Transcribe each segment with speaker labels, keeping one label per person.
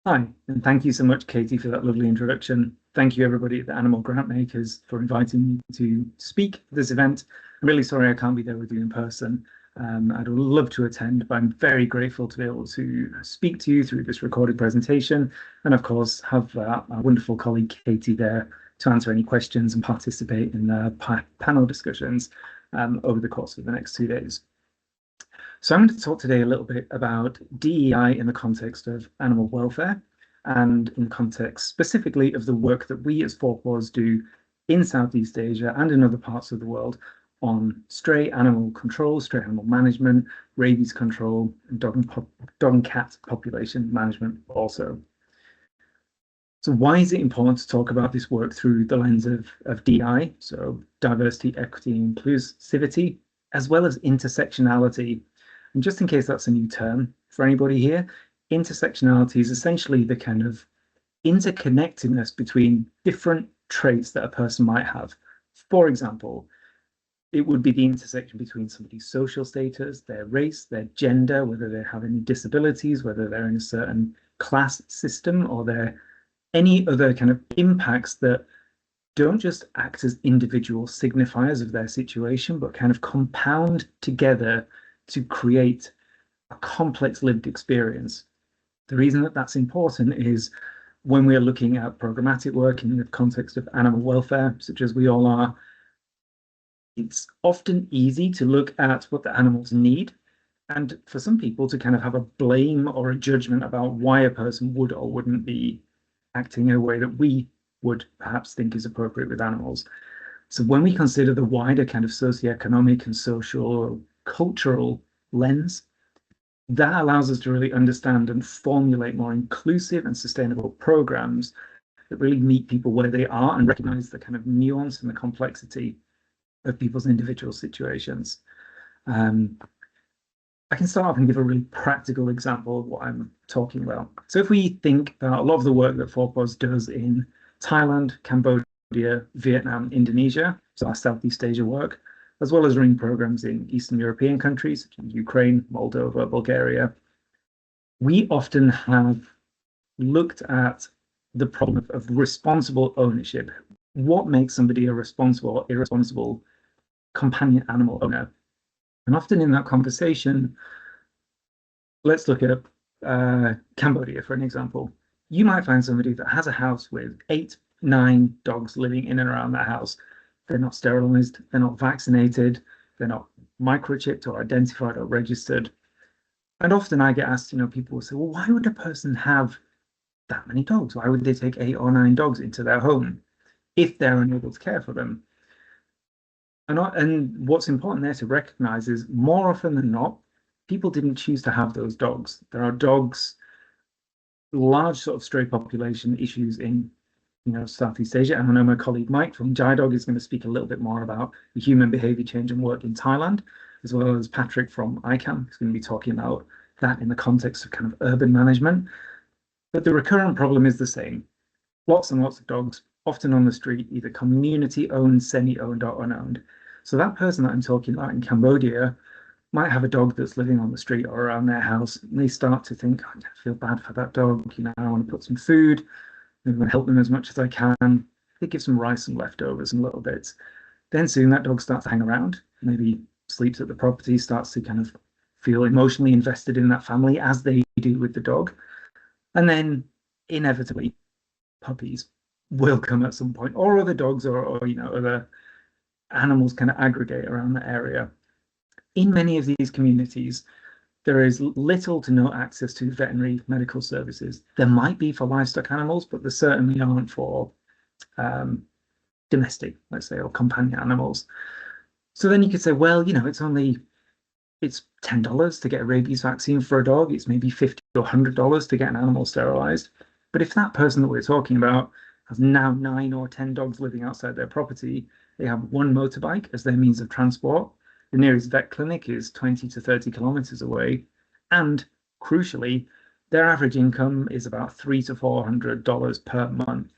Speaker 1: Hi, and thank you so much, Katie, for that lovely introduction. Thank you, everybody at the Animal Grant Makers, for inviting me to speak at this event. I'm really sorry I can't be there with you in person. I'd love to attend, but I'm very grateful to be able to speak to you through this recorded presentation, and of course, have our wonderful colleague Katie there to answer any questions and participate in the panel discussions over the course of the next 2 days. So I'm going to talk today a little bit about DEI in the context of animal welfare and in the context specifically of the work that we as 4PAWS do in Southeast Asia and in other parts of the world on stray animal control, stray animal management, rabies control, and dog and cat population management also. So why is it important to talk about this work through the lens of DI, so diversity, equity, and inclusivity, as well as intersectionality? And just in case that's a new term for anybody here, intersectionality is essentially the kind of interconnectedness between different traits that a person might have. For example, it would be the intersection between somebody's social status, their race, their gender, whether they have any disabilities, whether they're in a certain class system, or they're any other kind of impacts that don't just act as individual signifiers of their situation, but kind of compound together to create a complex lived experience. The reason that that's important is when we're looking at programmatic work in the context of animal welfare, such as we all are, it's often easy to look at what the animals need, and for some people to kind of have a blame or a judgment about why a person would or wouldn't be acting in a way that we would perhaps think is appropriate with animals. So when we consider the wider kind of socioeconomic and social or cultural lens, that allows us to really understand and formulate more inclusive and sustainable programs that really meet people where they are and recognize the kind of nuance and the complexity of people's individual situations. Um, I can start off and give a really practical example of what I'm talking about. So if we think about a lot of the work that 4PAWS does in Thailand, Cambodia, Vietnam, Indonesia, so our Southeast Asia work, as well as running programs in Eastern European countries, such as Ukraine, Moldova, Bulgaria, we often have looked at the problem of responsible ownership. What makes somebody a responsible or irresponsible companion animal owner? And often in that conversation, let's look at Cambodia for an example. You might find somebody that has a house with 8, 9 dogs living in and around that house. They're not sterilized, they're not vaccinated, they're not microchipped or identified or registered. And often I get asked, people will say, well, why would a person have that many dogs? Why would they take 8 or 9 dogs into their home if they're unable to care for them? And what's important there to recognize is more often than not, people didn't choose to have those dogs. There are dogs, large sort of stray population issues in Southeast Asia. And I know my colleague Mike from Dog is going to speak a little bit more about the human behavior change and work in Thailand, as well as Patrick from ICAM, who's going to be talking about that in the context of kind of urban management. But the recurrent problem is the same. Lots and lots of dogs, often on the street, either community owned, semi-owned, or unowned. So that person that I'm talking about in Cambodia might have a dog that's living on the street or around their house, and they start to think, oh, I feel bad for that dog. I want to put some food. I'm going to help them as much as I can. They give some rice and leftovers and little bits. Then soon that dog starts to hang around, maybe sleeps at the property, starts to kind of feel emotionally invested in that family as they do with the dog. And then inevitably, puppies will come at some point, or other dogs or other animals kind of aggregate around the area. In many of these communities, there is little to no access to veterinary medical services. There might be for livestock animals, but there certainly aren't for domestic, let's say, or companion animals. So then you could say, well, it's $10 to get a rabies vaccine for a dog. It's maybe $50 or $100 to get an animal sterilized. But if that person that we're talking about has now 9 or 10 dogs living outside their property, they have one motorbike as their means of transport. The nearest vet clinic is 20 to 30 kilometers away. And crucially, their average income is about $300 to $400 per month.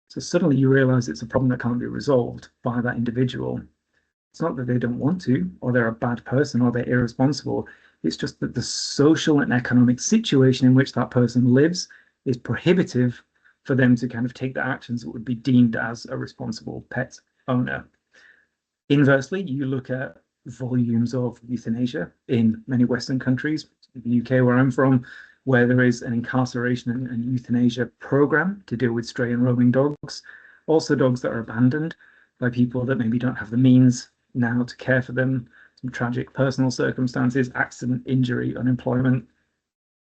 Speaker 1: So suddenly you realize it's a problem that can't be resolved by that individual. It's not that they don't want to, or they're a bad person, or they're irresponsible. It's just that the social and economic situation in which that person lives is prohibitive for them to kind of take the actions that would be deemed as a responsible pet owner. Inversely, you look at volumes of euthanasia in many Western countries, the UK where I'm from, where there is an incarceration and euthanasia program to deal with stray and roaming dogs, also dogs that are abandoned by people that maybe don't have the means now to care for them, some tragic personal circumstances, accident, injury, unemployment,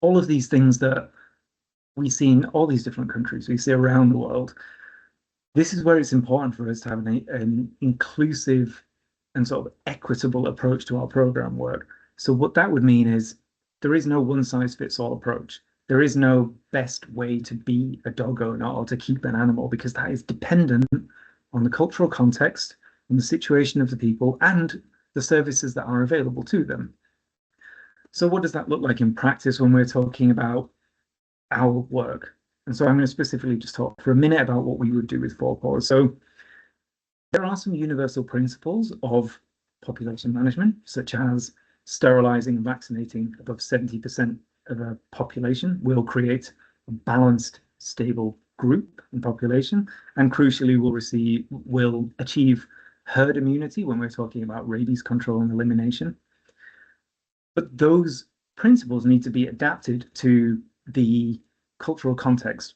Speaker 1: all of these things that we see in all these different countries, we see around the world. This is where it's important for us to have an inclusive and sort of equitable approach to our program work. So what that would mean is there is no one size fits all approach. There is no best way to be a dog owner or to keep an animal, because that is dependent on the cultural context and the situation of the people and the services that are available to them. So what does that look like in practice when we're talking about our work? And so I'm going to specifically just talk for a minute about what we would do with PAWS. So there are some universal principles of population management, such as sterilizing and vaccinating above 70% of a population will create a balanced, stable group and population, and crucially will achieve herd immunity when we're talking about rabies control and elimination. But those principles need to be adapted to the cultural context.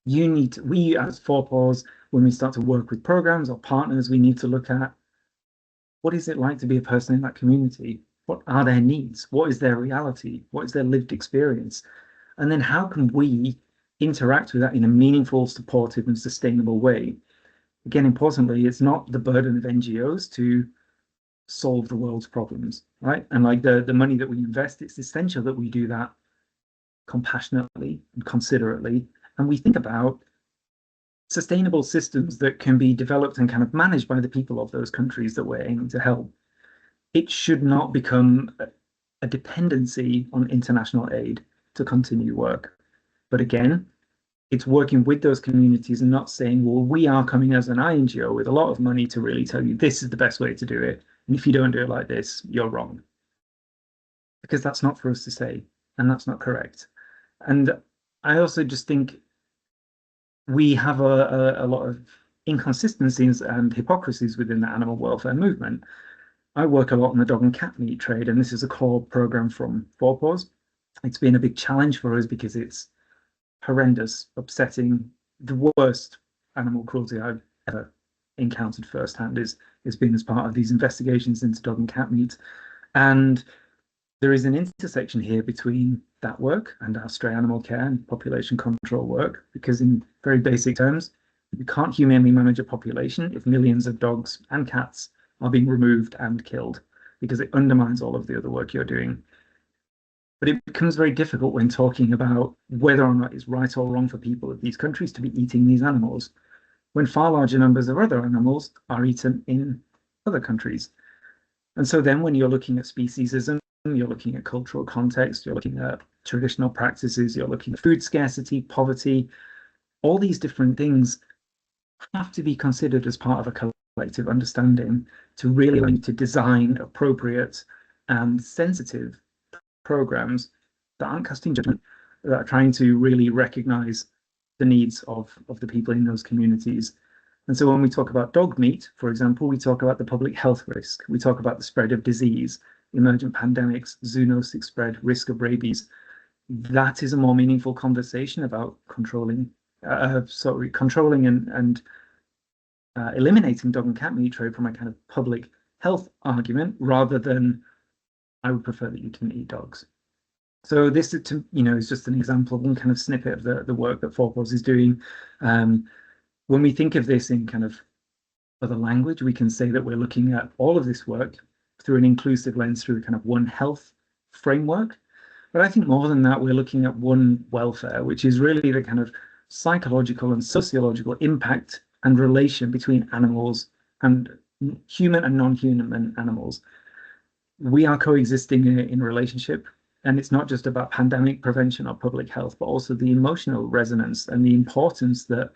Speaker 1: We as 4PAWS, when we start to work with programs or partners, we need to look at what is it like to be a person in that community? What are their needs? What is their reality? What is their lived experience? And then how can we interact with that in a meaningful, supportive, and sustainable way? Again, importantly, it's not the burden of NGOs to solve the world's problems, right? And like the money that we invest, it's essential that we do that compassionately and considerately, and we think about sustainable systems that can be developed and kind of managed by the people of those countries that we're aiming to help. It should not become a dependency on international aid to continue work. But again, it's working with those communities and not saying, well, we are coming as an INGO with a lot of money to really tell you this is the best way to do it. And if you don't do it like this, you're wrong. Because that's not for us to say, and that's not correct. And I also just think we have a lot of inconsistencies and hypocrisies within the animal welfare movement. I work a lot in the dog and cat meat trade, and this is a core program from 4PAWS. It's been a big challenge for us because it's horrendous, upsetting. The worst animal cruelty I've ever encountered firsthand is been as part of these investigations into dog and cat meat. And there is an intersection here between that work and our stray animal care and population control work, because in very basic terms, you can't humanely manage a population if millions of dogs and cats are being removed and killed, because it undermines all of the other work you're doing. But it becomes very difficult when talking about whether or not it's right or wrong for people of these countries to be eating these animals, when far larger numbers of other animals are eaten in other countries. And so then when you're looking at speciesism, you're looking at cultural context, you're looking at traditional practices, you're looking at food scarcity, poverty, all these different things have to be considered as part of a collective understanding to really like to design appropriate and sensitive programs that aren't casting judgment, that are trying to really recognize the needs of the people in those communities. And so when we talk about dog meat, for example, we talk about the public health risk, we talk about the spread of disease, emergent pandemics, zoonotic spread, risk of rabies. That is a more meaningful conversation about controlling and eliminating dog and cat meat trade from a kind of public health argument, rather than I would prefer that you didn't eat dogs. So this is is just an example of one kind of snippet of the work that 4PAWS is doing. When we think of this in kind of other language, we can say that we're looking at all of this work through an inclusive lens, through kind of one health framework. But I think more than that, we're looking at one welfare, which is really the kind of psychological and sociological impact and relation between animals and human and non-human animals. We are coexisting in relationship, and it's not just about pandemic prevention or public health, but also the emotional resonance and the importance that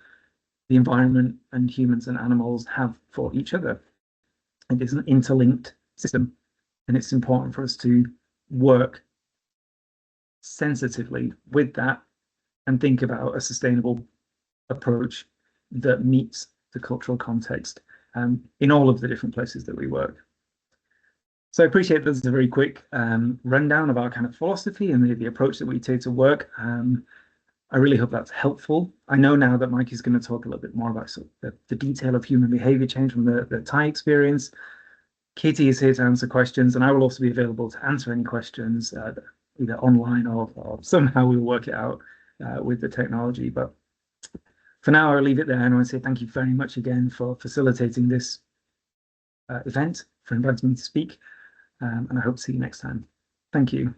Speaker 1: the environment and humans and animals have for each other. It is an interlinked system, and it's important for us to work sensitively with that and think about a sustainable approach that meets the cultural context in all of the different places that we work. So I appreciate this is a very quick rundown of our kind of philosophy and the approach that we take to work. I really hope that's helpful. I know now that Mike is going to talk a little bit more about sort of the detail of human behavior change from the Thai experience. Katie is here to answer questions, and I will also be available to answer any questions either online or somehow we'll work it out with the technology. But for now, I'll leave it there, and I want to say thank you very much again for facilitating this event, for inviting me to speak, and I hope to see you next time. Thank you.